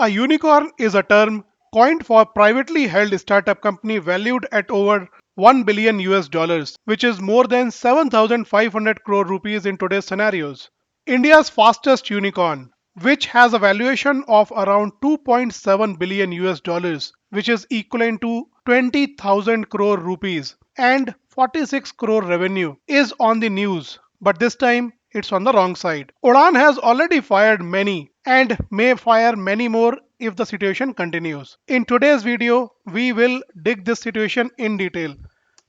A unicorn is a term coined for privately held startup company valued at over 1 billion US dollars, which is more than 7,500 crore rupees in today's scenarios. India's fastest unicorn, which has a valuation of around 2.7 billion US dollars, which is equivalent to 20,000 crore rupees and 46 crore revenue, is on the news, but this time it's on the wrong side. Udan has already fired many and may fire many more if the situation continues. In today's video, we will dig this situation in detail.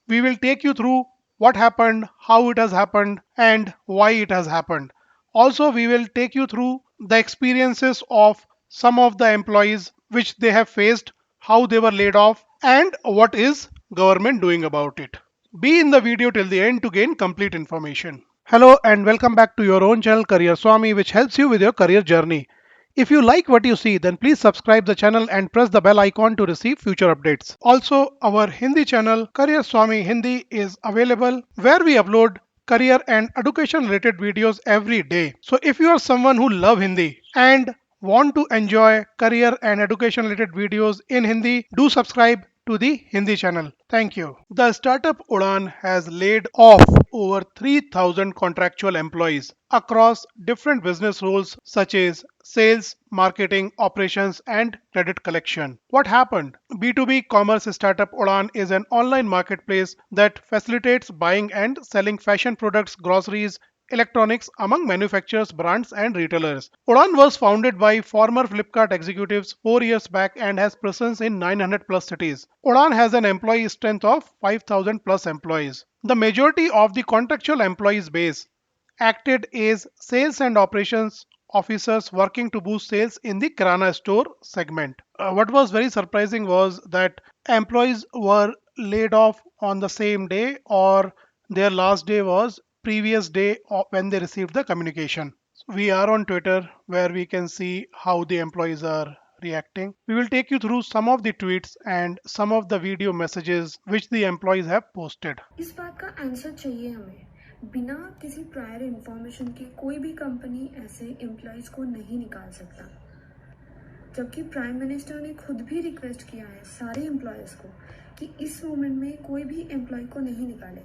We will take you through what happened, how it has happened, and why it has happened. Also, we will take you through the experiences of some of the employees which they have faced, how they were laid off, and what is government doing about it. Be in the video till the end to gain complete information. Hello and welcome back to your own channel Career Swami, which helps you with your career journey. If you like what you see, then please subscribe the channel and press the bell icon to receive future updates. Also, our Hindi channel Career Swami Hindi is available where we upload career and education related videos every day. So if you are someone who love Hindi and want to enjoy career and education related videos in Hindi, do subscribe to the Hindi channel. Thank you. The startup Udan has laid off over 3,000 contractual employees across different business roles such as sales, marketing, operations, and credit collection. What happened? B2B commerce startup Udan is an online marketplace that facilitates buying and selling fashion products, groceries, electronics among manufacturers, brands, and retailers. Udan was founded by former Flipkart executives 4 years back and has presence in 900 plus cities. Udan has an employee strength of 5,000 plus employees. The majority of the contractual employees base acted as sales and operations officers working to boost sales in the Kirana store segment. What was very surprising was that employees were laid off on the same day or their last day was previous day when they received the communication. We are on Twitter where we can see how the employees are reacting. We will take you through some of the tweets and some of the video messages which the employees have posted. इस बात का answer चाहिए हमें। बिना किसी prior information के कोई भी कंपनी ऐसे एम्प्लॉयज़ को नहीं निकाल सकता, जबकि प्राइम मिनिस्टर ने खुद भी रिक्वेस्ट किया है सारे एम्प्लॉयज़ को कि इस मोमेंट में कोई भी एम्प्लॉय को नहीं निकाले।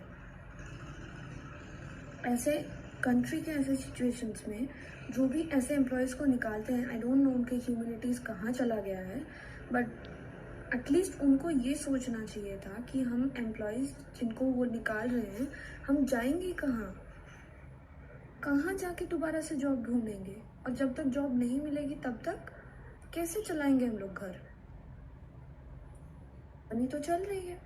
ऐसे कंट्री के ऐसे सिचुएशंस में जो भी ऐसे एम्प्लॉयज़ को निकालते हैं, आई डोंट नो उनके ह्यूमैनिटीज़ कहाँ चला गया है, बट एटलीस्ट उनको ये सोचना चाहिए था कि हम एम्प्लॉयज़ जिनको वो निकाल रहे हैं, हम जाएंगे कहाँ, कहाँ जाके दोबारा से जॉब ढूंढेंगे, और जब तक जॉब नहीं मिलेगी तब तक कैसे चलाएंगे हम लोग घर। मनी तो चल रही है।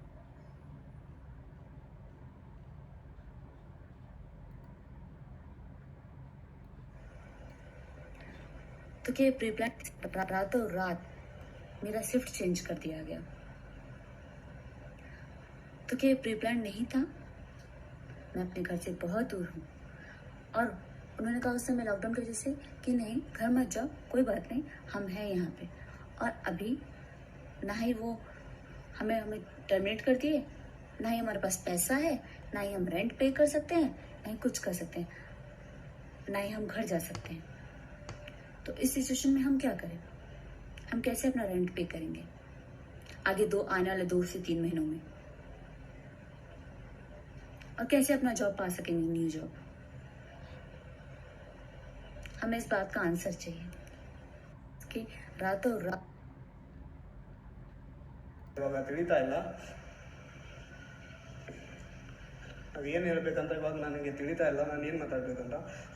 तो क्या प्री प्लान रातों रात मेरा शिफ्ट चेंज कर दिया गया? तो क्या प्री प्लान नहीं था? मैं अपने घर से बहुत दूर हूँ और उन्होंने कहा उस समय लॉकडाउन की वजह से कि नहीं घर मत जाओ, कोई बात नहीं, हम हैं यहाँ पे। और अभी ना ही वो हमें टर्मिनेट कर दिए, ना ही हमारे पास पैसा है, ना ही हम रेंट पे कर सकते हैं, ना ही कुछ कर सकते हैं, ना ही हम घर जा सकते हैं। तो इस सिचुएशन में हम क्या करें? हम कैसे अपना रेंट पे करेंगे आगे आने वाले 2 से 3 महीनों में? और कैसे अपना जॉब पा सकेंगे, न्यू जॉब? हमें इस बात का आंसर चाहिए कि रातों रात ಇವಾಗ ತಿಳಿತಾ ಇಲ್ಲ, ಅದೇನು ಹೇಳ್ಬೇಕಂತ ಇವಾಗ ನನಗೆ ತಿಳಿತಾ ಇಲ್ಲ, ನಾನು ಏನು ಮಾತಾಡ್ಬೇಕಂತ.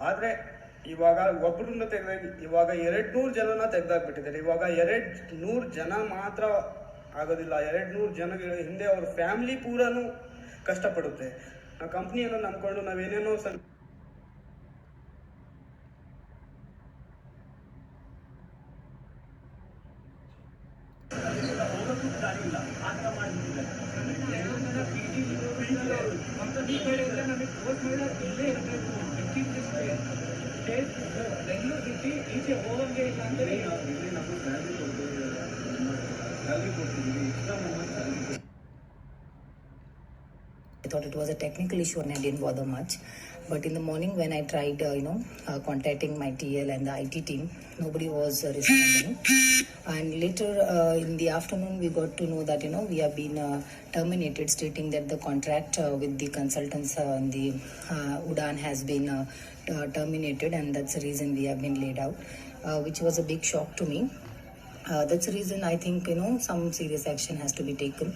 ಆದರೆ ಇವಾಗ ಒಬ್ಬರನ್ನ ಇವಾಗ 200 ಜನನ ತೆಗೆದಾಕ್ಬಿಟ್ಟಿದ್ದಾರೆ. ಇವಾಗ 200 ಜನ ಮಾತ್ರ ಆಗೋದಿಲ್ಲ, 200 ಜನಗಳ ಹಿಂದೆ ಅವ್ರ ಫ್ಯಾಮಿಲಿ ಪೂರನೂ ಕಷ್ಟಪಡುತ್ತೆ. ಆ ಕಂಪ್ನಿಯನ್ನು ನಂಬ್ಕೊಂಡು ನಾವೇನೇನೋ ಸ್ವಲ್ಪ I thought it was a technical issue and I didn't bother much. But in the morning when I tried, contacting my TL and the IT team, nobody was responding. And later in the afternoon, we got to know that we have been terminated, stating that the contract with the consultants in the Udan has been terminated, and that's the reason we have been laid out, which was a big shock to me. That's the reason I think some serious action has to be taken,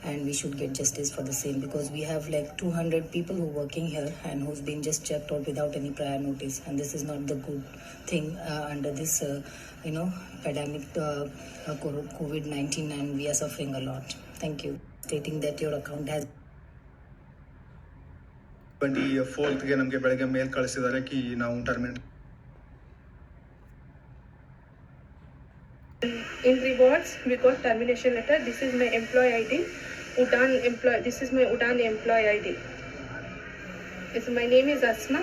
and we should get justice for the same, because we have like 200 people who are working here and who's been just checked out without any prior notice, and this is not the good thing under this pandemic COVID-19, and we are suffering a lot. Thank you. Stating that your account has 24ಗೆ ನಮಗೆ ಬೆಳಗ್ಗೆ ಮೇಲ್ ಕಳಿಸಿದ್ದಾರೆ ಕಿ ನಾವು terminate. In rewards, we got termination letter. This is my employee ID. Udan employee. This is my Udan employee ID. Yes, my name is Asma.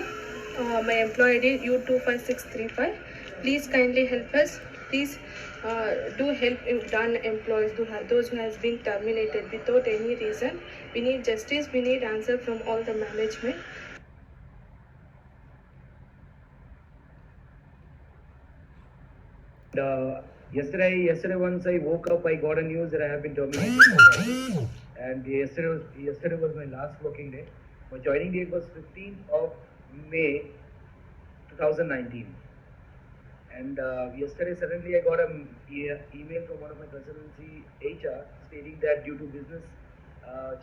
My employee ID U25635. Please kindly help us. Please do help Udan employees, those who has been terminated without any reason. We need justice. We need answer from all the management. Yesterday once I woke up, I got a news that I have been terminated. And yesterday was my last working day. My joining date was 15th of May 2019. And yesterday suddenly I got an email from one of my consultancy HR stating that due to business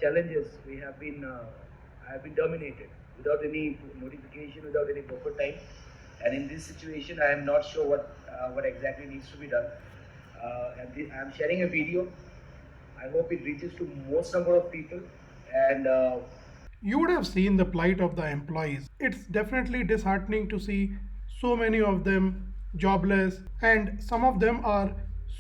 challenges, I have been terminated without any notification, without any proper time. And in this situation, I am not sure what exactly needs to be done. I am sharing a video. I hope it reaches to most number of people. And You would have seen the plight of the employees. It's definitely disheartening to see so many of them jobless, and some of them are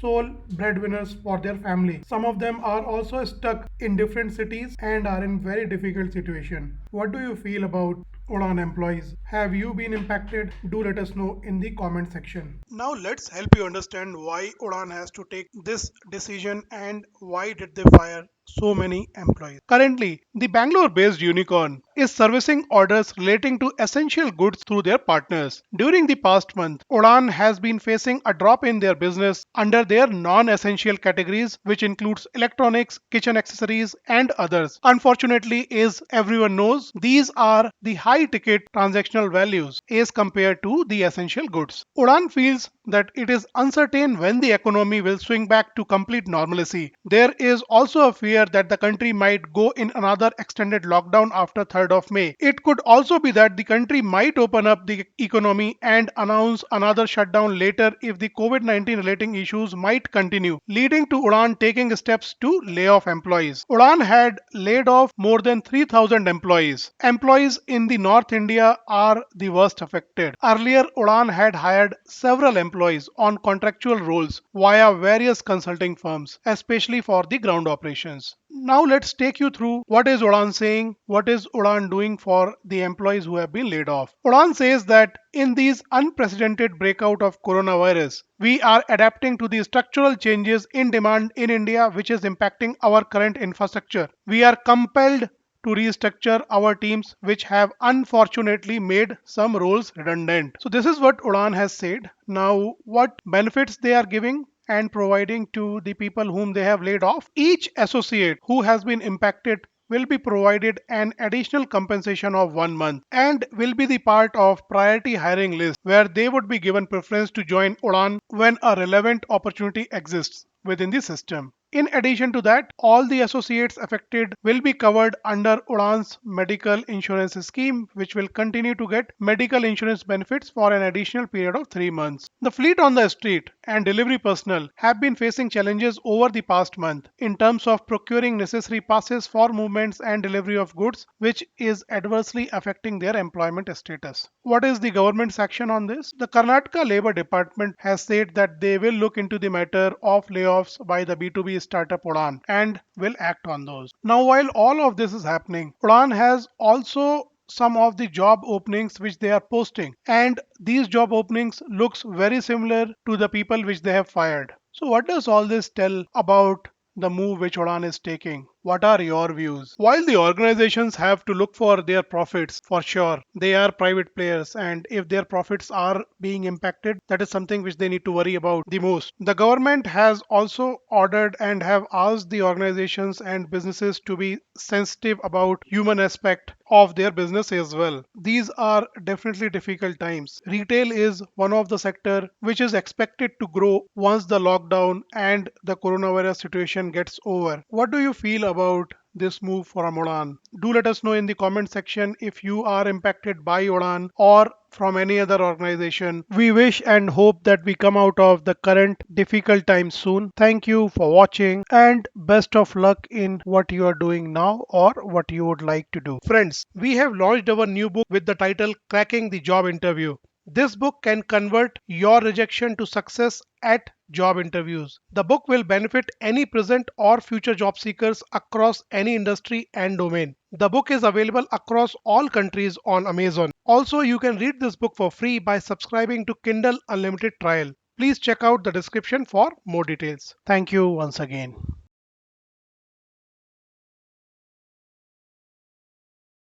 sole breadwinners for their family. Some of them are also stuck in different cities and are in very difficult situation. What do you feel about Udan employees? Have you been impacted? Do let us know in the comment section. Now let's help you understand why Udan has to take this decision and why did they fire so many employees. Currently, the Bangalore-based Unicorn is servicing orders relating to essential goods through their partners. During the past month, Udan has been facing a drop in their business under their non-essential categories, which includes electronics, kitchen accessories, and others. Unfortunately, as everyone knows, these are the high-ticket transactional values as compared to the essential goods. Udan feels that it is uncertain when the economy will swing back to complete normalcy. There is also a fear that the country might go in another extended lockdown after 3rd of May. It could also be that the country might open up the economy and announce another shutdown later if the COVID-19 relating issues might continue, leading to Udan taking steps to lay off employees. Udan had laid off more than 3,000 employees. Employees in the North India are the worst affected. Earlier, Udan had hired several employees on contractual roles via various consulting firms, especially for the ground operations. Now let's take you through what is Udan saying, what is Udan doing for the employees who have been laid off. Udan says that in these unprecedented breakout of coronavirus, we are adapting to the structural changes in demand in India which is impacting our current infrastructure. We are compelled to restructure our teams, which have unfortunately made some roles redundant. So this is what Udan has said. Now, what benefits they are giving and providing to the people whom they have laid off? Each associate who has been impacted will be provided an additional compensation of 1 month and will be the part of priority hiring list where they would be given preference to join Udan when a relevant opportunity exists within the system. In addition to that, all the associates affected will be covered under Udan's medical insurance scheme, which will continue to get medical insurance benefits for an additional period of 3 months. The fleet on the street and delivery personnel have been facing challenges over the past month in terms of procuring necessary passes for movements and delivery of goods, which is adversely affecting their employment status. What is the government's action on this? The Karnataka Labour Department has said that they will look into the matter of layoffs by the B2B startup Udan and will act on those. Now, while all of this is happening, Udan has also some of the job openings which they are posting, and these job openings looks very similar to the people which they have fired. So what does all this tell about the move which Udan is taking? What are your views? While the organizations have to look for their profits, for sure, they are private players, and if their profits are being impacted, that is something which they need to worry about the most. The government has also ordered and have asked the organizations and businesses to be sensitive about human aspect of their business as well. These are definitely difficult times. Retail is one of the sector which is expected to grow once the lockdown and the coronavirus situation gets over. What do you feel about this move from Udan? Do let us know in the comment section if you are impacted by Udan or from any other organization. We wish and hope that we come out of the current difficult times soon. Thank you for watching and best of luck in what you are doing now or what you would like to do. Friends, we have launched our new book with the title Cracking the Job Interview. This book can convert your rejection to success at job interviews. The book will benefit any present or future job seekers across any industry and domain. The book is available across all countries on Amazon. Also, you can read this book for free by subscribing to Kindle Unlimited trial. Please check out the description for more details. Thank you once again.